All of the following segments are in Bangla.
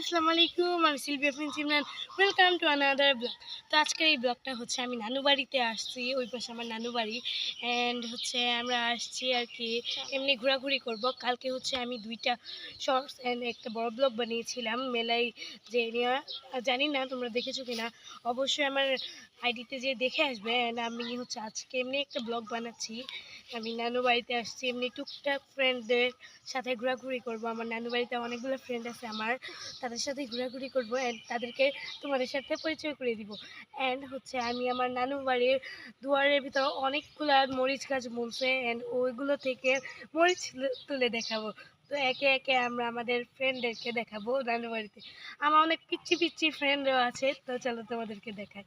আসসালামু আলাইকুম, আমি Sylvia Prince Imran. Welcome to another blog. তো আজকের এই ব্লগটা হচ্ছে আমি নানু বাড়িতে আসছি, ওই পাশে আমার নানু বাড়ি। অ্যান্ড হচ্ছে আমরা আসছি আর কি এমনি ঘোরাঘুরি করব। কালকে হচ্ছে আমি 2টা শর্টস অ্যান্ড একটা বড় ব্লগ বানিয়েছিলাম মেলায় যে নিয়ে। জানি না তোমরা দেখেছো কিনা, অবশ্যই আমার আইডিতে যে দেখে আসবে। অ্যান্ড আমি হচ্ছে আজকে এমনি একটা ব্লগ বানাচ্ছি। আমি নানু বাড়িতে আসছি এমনি টুকটাক ফ্রেন্ডদের সাথে ঘোরাঘুরি করব। আমার নানু বাড়িতে অনেকগুলো ফ্রেন্ড আছে আমার, তাদের সাথে ঘোরাঘুরি করবো অ্যান্ড তাদেরকে তোমাদের সাথে পরিচয় করে দিব। অ্যান্ড হচ্ছে আমি আমার নানু বাড়ির দুয়ারের ভিতরে অনেকগুলো মরিচ গাছ বুনছে অ্যান্ড ওইগুলো থেকে মরিচ তুলে দেখাবো। তো একে একে আমরা আমাদের ফ্রেন্ডদেরকে দেখাবো নানু বাড়িতে। আমার অনেক পিচ্ছি পিচ্ছি ফ্রেন্ডও আছে, তো চলো তোমাদেরকে দেখাই।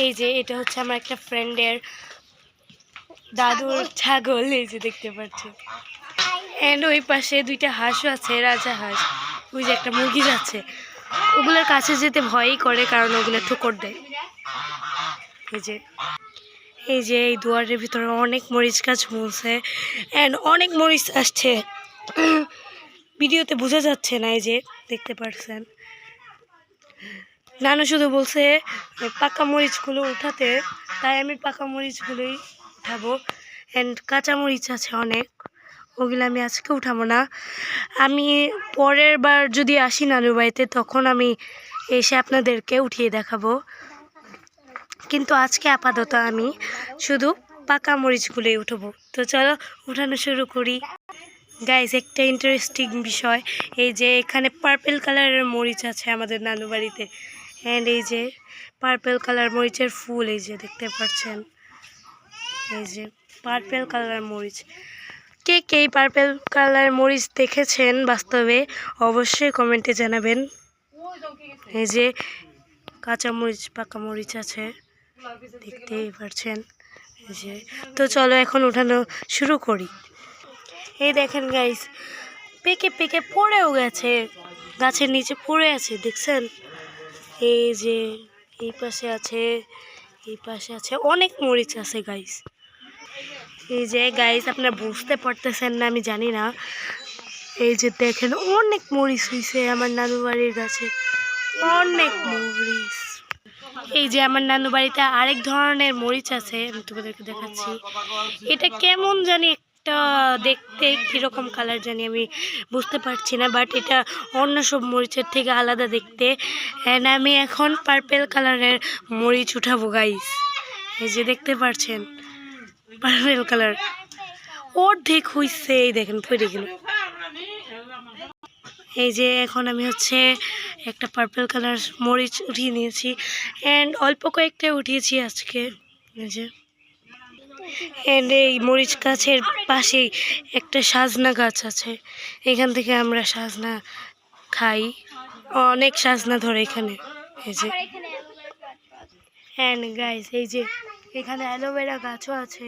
এই যে এটা হচ্ছে আমার একটা ফ্রেন্ডের দাদুর ছাগল, এই যে দেখতে পাচ্ছি। অ্যান্ড ওই পাশে 2টা হাঁসও আছে, রাজা হাঁস। ওই যে একটা মুরগি যাচ্ছে, ওগুলোর কাছে যেতে ভয়ই করে কারণ ওগুলো ঠোকর দেয়। এই যে এই দুয়ারের ভিতরে অনেক মরিচ গাছ বলছে অ্যান্ড অনেক মরিচ আসছে, ভিডিওতে বোঝা যাচ্ছে না। এই যে দেখতে পাচ্ছেন, নানু শুধু বলছে পাকা মরিচগুলো উঠাতে, তাই আমি পাকা মরিচগুলোই উঠাবো। অ্যান্ড কাঁচা মরিচ আছে অনেক, ওগুলো আমি আজকে উঠাবো না। আমি পরের বার যদি আসি নানুর বাড়িতে তখন আমি এসে আপনাদেরকে উঠিয়ে দেখাবো, কিন্তু আজকে আপাতত আমি শুধু পাকা মরিচগুলোই উঠবো। তো চলো উঠানো শুরু করি। গাইজ, একটা ইন্টারেস্টিং বিষয়, এই যে এখানে পার্পেল কালারের মরিচ আছে আমাদের নানু বাড়িতে। অ্যান্ড এই যে পার্পেল কালার মরিচের ফুল, এই যে দেখতে পাচ্ছেন। এই যে পার্পেল কালার মরিচ, কে কে পার্পেল কালার মরিচ দেখেছেন বাস্তবে অবশ্যই কমেন্টে জানাবেন। এই যে কাঁচা মরিচ পাকা মরিচ আছে, দেখতেই পাচ্ছেন। এই যে, তো চলো এখন উঠানো শুরু করি। এই দেখেন গাইস, পেকে পেকে পড়েও গেছে, গাছের নিচে পড়ে আছে, দেখছেন। এই যে এই পাশে আছে, এই পাশে আছে, অনেক মরিচ আছে গাইস। এই যে গাইস, আপনারা বুঝতে পারতেছেন না আমি জানি না। এই যে দেখেন অনেক মরিচ হয়েছে আমার নানু বাড়ির গাছে, অনেক মরিচ। এই যে আমার নানু বাড়িতে আরেক ধরনের মরিচ আছে, আমি তোমাদেরকে দেখাচ্ছি। এটা কেমন জানি একটা দেখতে, কিরকম কালার জানি আমি বুঝতে পারছি না, বাট এটা অন্য সব মরিচের থেকে আলাদা দেখতে। অ্যান্ড আমি এখন পার্পেল কালারের মরিচ উঠাবো গাইস। এই যে দেখতে পাচ্ছেন পার্পেল কালার অর্ধেক হইছে, এই দেখেন পড়ে গেল। এই যে এখন আমি হচ্ছে একটা পার্পল কালার মরিচ উঠিয়ে নিয়েছি অ্যান্ড অল্প কয়েকটা উঠিয়েছি আজকে। এই যে অ্যান্ড এই মরিচ গাছের পাশেই একটা সাজনা গাছ আছে, এখান থেকে আমরা সাজনা খাই, অনেক সাজনা ধরে এখানে। এই যে অ্যান্ড গাইস, এই যে এখানে অ্যালোভেরা গাছও আছে,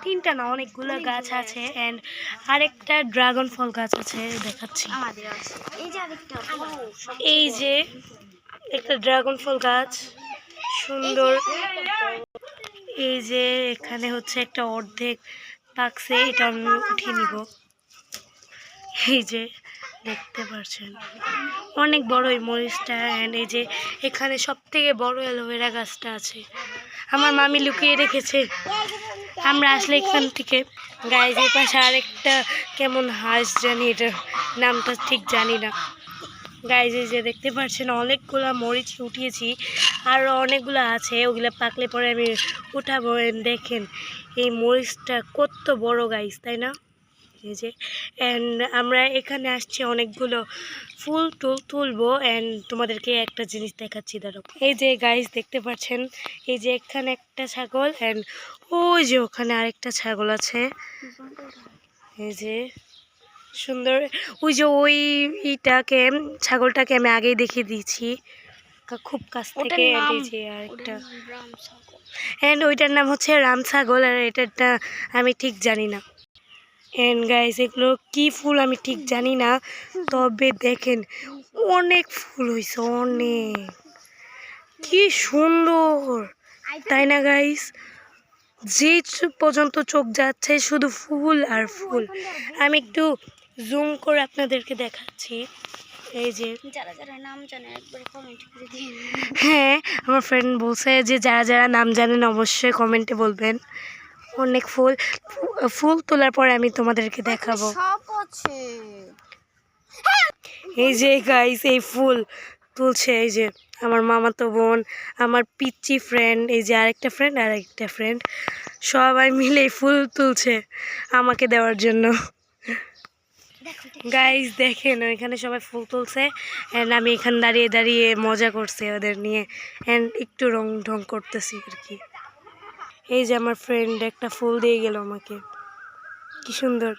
3টা না অনেকগুলো গাছ আছে। অ্যান্ড আরেকটা ড্রাগন ফল গাছ আছে, দেখাচ্ছি। এই যে একটা ড্রাগন ফল গাছ, সুন্দর। এই যে এখানে হচ্ছে একটা অর্ধেক পাকছে, এটা আমি উঠিয়ে নিব। এই যে দেখতে পাচ্ছেন অনেক বড় এই মরিচটা। অ্যান্ড এই যে এখানে সব থেকে বড় অ্যালোভেরা গাছটা আছে, আমার মামি লুকিয়ে রেখেছে, আমরা আসলে এখান থেকে। গাইজ, এই পাশে আরেকটা কেমন হাঁস জানি, এটা নামটা ঠিক জানি না। গাইজ, এই যে দেখতে পাচ্ছেন অনেকগুলো মরিচ উঠিয়েছি, আরও অনেকগুলো আছে, ওগুলো পাকলে পরে আমি উঠাবো। দেখেন এই মরিচটা কত বড় গাইজ, তাই না? এই যে অ্যান্ড আমরা এখানে আসছি অনেকগুলো ফুল টুল তুলবো অ্যান্ড তোমাদেরকে একটা জিনিস দেখাচ্ছি, ধরো। এই যে গাইস দেখতে পাচ্ছেন, এই যে এখানে একটা ছাগল অ্যান্ড ওই যে ওখানে আরেকটা ছাগল আছে। এই যে সুন্দর, ওই যে ওইটাকে ছাগলটাকে আমি আগেই দেখিয়ে দিয়েছি খুব কাছ থেকে। এই যে আরেকটা, অ্যান্ড ওইটার নাম হচ্ছে রাম ছাগল, আর এটারটা আমি ঠিক জানি না। অ্যান্ড গাইস, এগুলো কি ফুল আমি ঠিক জানি না, তবে দেখেন অনেক ফুল হয়েছে, অনেক, কি সুন্দর, তাই না গাইস? যে পর্যন্ত চোখ যাচ্ছে শুধু ফুল আর ফুল। আমি একটু জুম করে আপনাদেরকে দেখাচ্ছি। এই যে যারা যারা নাম জানে একবার কমেন্ট করে দিন। হ্যাঁ, আমার ফ্রেন্ড বলছে যে যারা যারা নাম জানেন অবশ্যই কমেন্টে বলবেন। অনেক ফুল ফুল তোলার পরে আমি তোমাদেরকে দেখাবো। সব আছে। এই যে গাইস এই ফুল তুলছে এই যে আমার মামাতো বোন, আমার পিচ্চি ফ্রেন্ড, এই যে আরেকটা ফ্রেন্ড সবাই মিলে ফুল তুলছে আমাকে দেওয়ার জন্য। গাইস দেখেন এখানে সবাই ফুল তুলছে অ্যান্ড আমি এখানে দাঁড়িয়ে দাঁড়িয়ে মজা করছি ওদের নিয়ে অ্যান্ড একটু রং ঢং করতেছি আর কি। এই যে আমার ফ্রেন্ড একটা ফুল দিয়ে গেল আমাকে, কি সুন্দর।